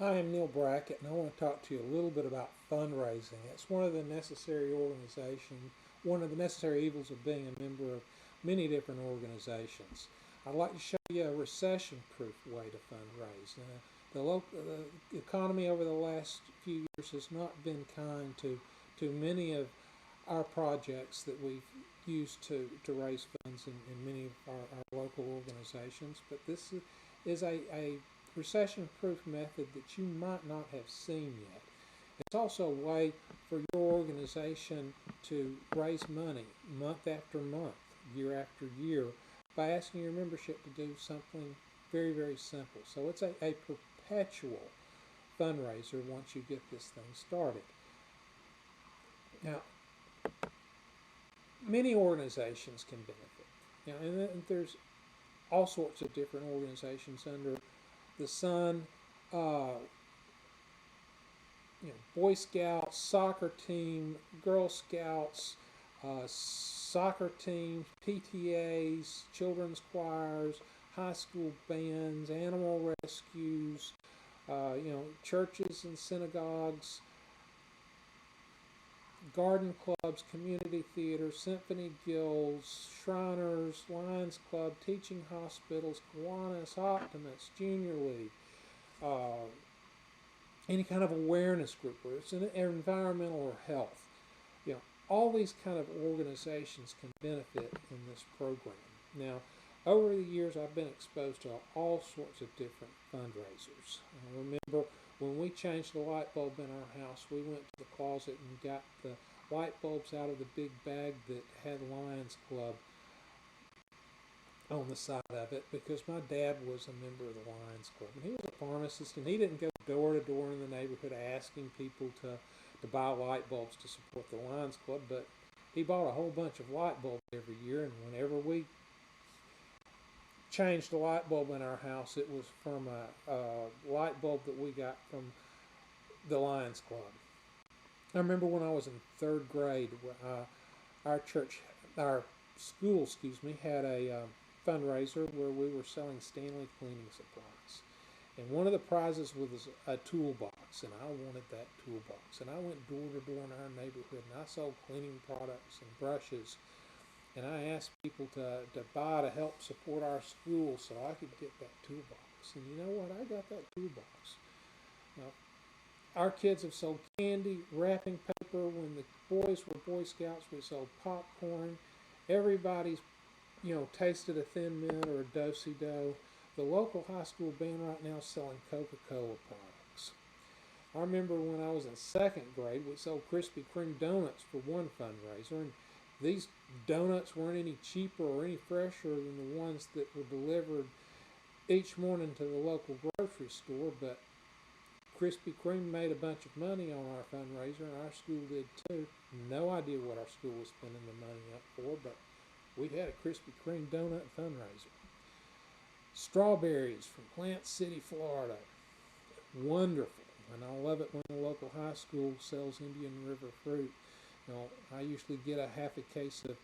Hi, I'm Neil Brackett, and I want to talk to you a little bit about fundraising. It's one of the necessary one of the necessary evils of being a member of many different organizations. I'd like to show you a recession-proof way to fundraise. The economy over the last few years has not been kind to many of our projects that we've used to raise funds in many of our local organizations, but is a recession-proof method that you might not have seen yet. It's also a way for your organization to raise money month after month, year after year, by asking your membership to do something very, very simple. So it's a perpetual fundraiser once you get this thing started. Now, many organizations can benefit. And there's all sorts of different organizations under the sun. Uh, Boy Scouts, soccer team, Girl Scouts, soccer teams, PTAs, children's choirs, high school bands, animal rescues, churches and synagogues, garden clubs, community theaters, symphony guilds, Shriners, Lions Club, teaching hospitals, Kiwanis, Optimists, Junior League, uh, any kind of awareness group, where it's in environmental or health. All these kind of organizations can benefit in this program. Now, over the years, I've been exposed to all sorts of different fundraisers. I remember when we changed the light bulb in our house, we went to the closet and got the light bulbs out of the big bag that had Lions Club on the side of it, because my dad was a member of the Lions Club, and he was a pharmacist, and he didn't go door to door in the neighborhood asking people to buy light bulbs to support the Lions Club, but he bought a whole bunch of light bulbs every year, and whenever we changed a light bulb in our house, it was from a light bulb that we got from the Lions Club. I remember when I was in third grade, our school, had a fundraiser where we were selling Stanley cleaning supplies. And one of the prizes was a toolbox, and I wanted that toolbox. And I went door to door in our neighborhood, and I sold cleaning products and brushes. And I asked people to buy to help support our school so I could get that toolbox. And you know what? I got that toolbox. Now, our kids have sold candy, wrapping paper. When the boys were Boy Scouts, we sold popcorn. Everybody's tasted a Thin Mint or a Do-Si-Do. The local high school band right now is selling Coca-Cola products. I remember when I was in second grade, we sold Krispy Kreme donuts for one fundraiser, and these donuts weren't any cheaper or any fresher than the ones that were delivered each morning to the local grocery store, but Krispy Kreme made a bunch of money on our fundraiser, and our school did too. No idea what our school was spending the money up for, but we had a Krispy Kreme donut fundraiser. Strawberries from Plant City, Florida. Wonderful. And I love it when the local high school sells Indian River fruit. I usually get a half a case of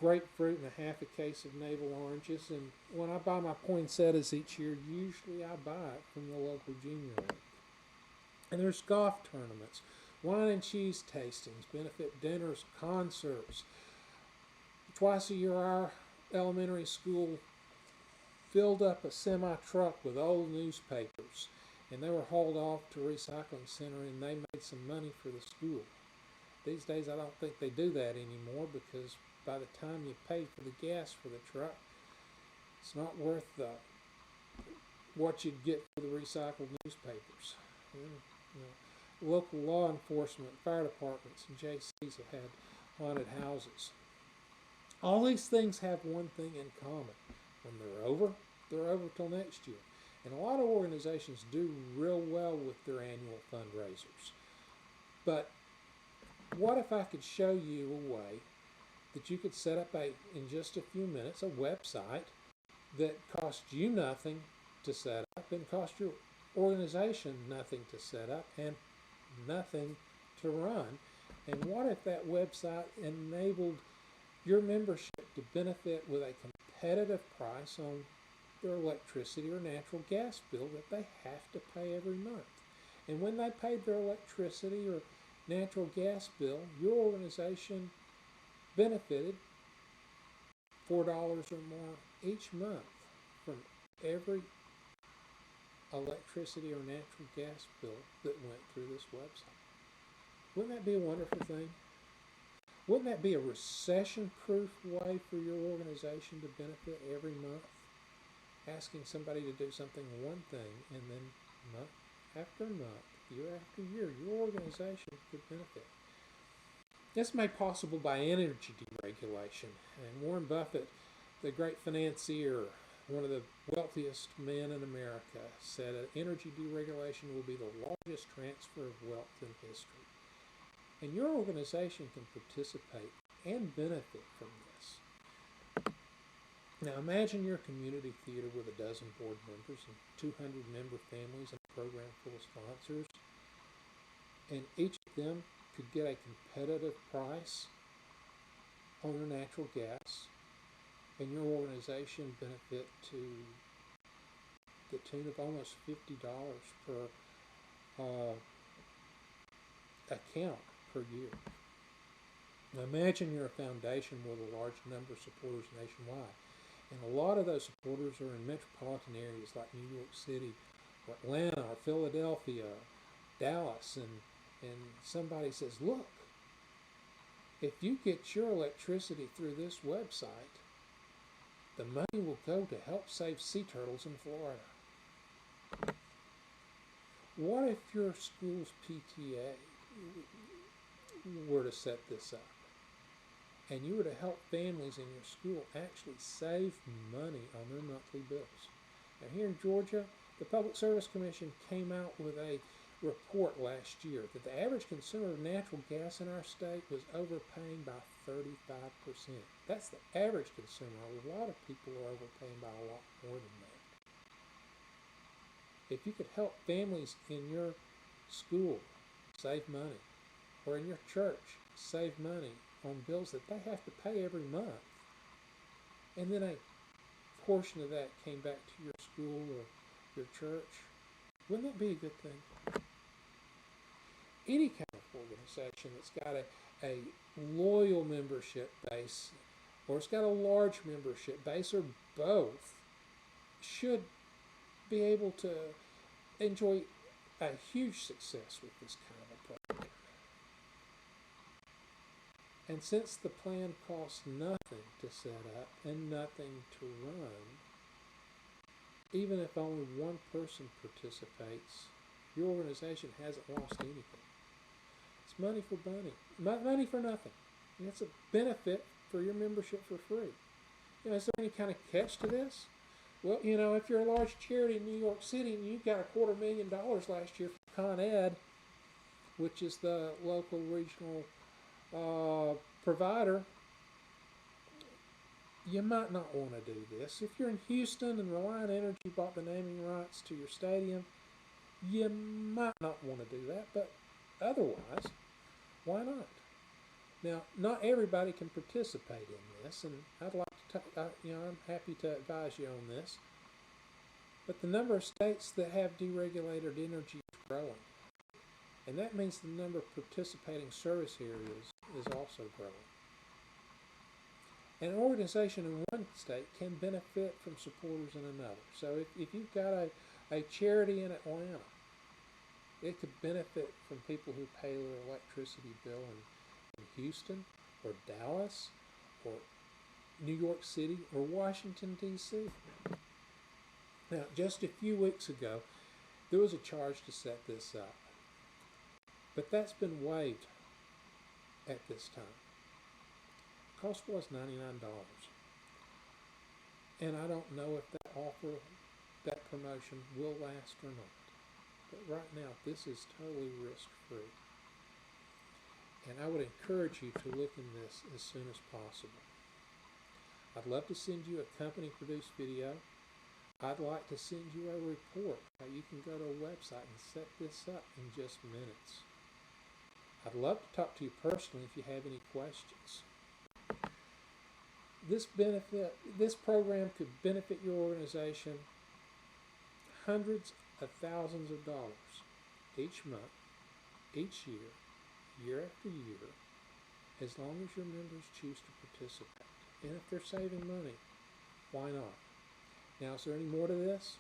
grapefruit and a half a case of navel oranges. And when I buy my poinsettias each year, usually I buy it from the local junior league. And there's golf tournaments, wine and cheese tastings, benefit dinners, concerts. Twice a year, our elementary school filled up a semi-truck with old newspapers, and they were hauled off to a recycling center, and they made some money for the school. These days, I don't think they do that anymore, because by the time you pay for the gas for the truck, it's not worth what you'd get for the recycled newspapers. Local law enforcement, fire departments, and JCs have had haunted houses. All these things have one thing in common. When they're over till next year. And a lot of organizations do real well with their annual fundraisers. But what if I could show you a way that you could set up in just a few minutes, a website that costs you nothing to set up and costs your organization nothing to set up and nothing to run? And what if that website enabled your membership to benefit with a competitive price on their electricity or natural gas bill that they have to pay every month. And when they paid their electricity or natural gas bill, your organization benefited $4 or more each month from every electricity or natural gas bill that went through this website. Wouldn't that be a wonderful thing? Wouldn't that be a recession-proof way for your organization to benefit every month? Asking somebody to do something one thing, and then month after month, year after year, your organization could benefit. This is made possible by energy deregulation. And Warren Buffett, the great financier, one of the wealthiest men in America, said that energy deregulation will be the largest transfer of wealth in history. And your organization can participate and benefit from this. Now imagine your community theater with a dozen board members and 200 member families and a program full of sponsors. And each of them could get a competitive price on their natural gas, and your organization benefit to the tune of almost $50 per account per year. Now imagine you're a foundation with a large number of supporters nationwide, and a lot of those supporters are in metropolitan areas like New York City or Atlanta or Philadelphia, Dallas, and somebody says, look, if you get your electricity through this website, the money will go to help save sea turtles in Florida. What if your school's PTA were to set this up, and you were to help families in your school actually save money on their monthly bills? Now here in Georgia, the Public Service Commission came out with a report last year that the average consumer of natural gas in our state was overpaying by 35%. That's the average consumer. A lot of people are overpaying by a lot more than that. If you could help families in your school save money, or in your church save money on bills that they have to pay every month, and then a portion of that came back to your school or your church, wouldn't that be a good thing? Any kind of organization that's got a loyal membership base, or it's got a large membership base, or both, should be able to enjoy a huge success with this kind of a program. And since the plan costs nothing to set up and nothing to run, even if only one person participates, your organization hasn't lost anything. It's money for money for nothing. And it's a benefit for your membership for free. Is there any kind of catch to this? Well, if you're a large charity in New York City and you got $250,000 last year from Con Ed, which is the local regional provider, you might not want to do this. If you're in Houston and Reliant Energy bought the naming rights to your stadium, you might not want to do that, but otherwise, why not? Now, not everybody can participate in this, and I'd like to, I'm happy to advise you on this. But the number of states that have deregulated energy is growing, and that means the number of participating service areas is also growing. An organization in one state can benefit from supporters in another. So if you've got a charity in Atlanta, it could benefit from people who pay their electricity bill in Houston or Dallas or New York City or Washington, D.C. Now, just a few weeks ago, there was a charge to set this up, but that's been waived at this time. The cost was $99, and I don't know if that offer, that promotion will last or not. But right now, this is totally risk-free. And I would encourage you to look in this as soon as possible. I'd love to send you a company-produced video. I'd like to send you a report how you can go to a website and set this up in just minutes. I'd love to talk to you personally if you have any questions. this program could benefit your organization hundreds of thousands of dollars each month, each year, year after year, as long as your members choose to participate. And if they're saving money, why not? Now, is there any more to this?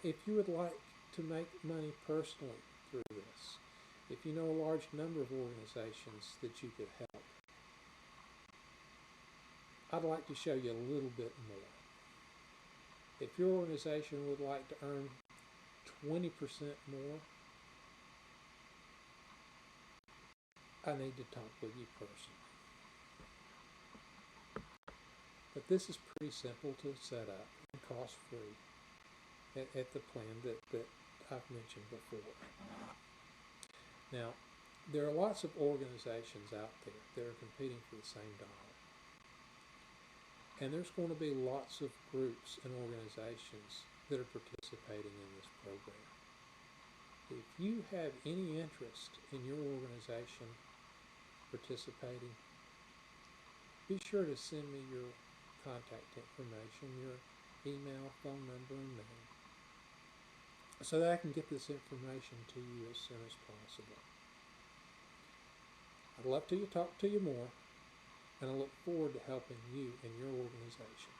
If you would like to make money personally through this, if you know a large number of organizations that you could help, I'd like to show you a little bit more. If your organization would like to earn 20% more, I need to talk with you personally. But this is pretty simple to set up and cost-free at the plan that I've mentioned before. Now, there are lots of organizations out there that are competing for the same dollar. And there's going to be lots of groups and organizations that are participating in this program. If you have any interest in your organization participating, be sure to send me your contact information, your email, phone number, and name, so that I can get this information to you as soon as possible. I'd love to talk to you more, and I look forward to helping you and your organization.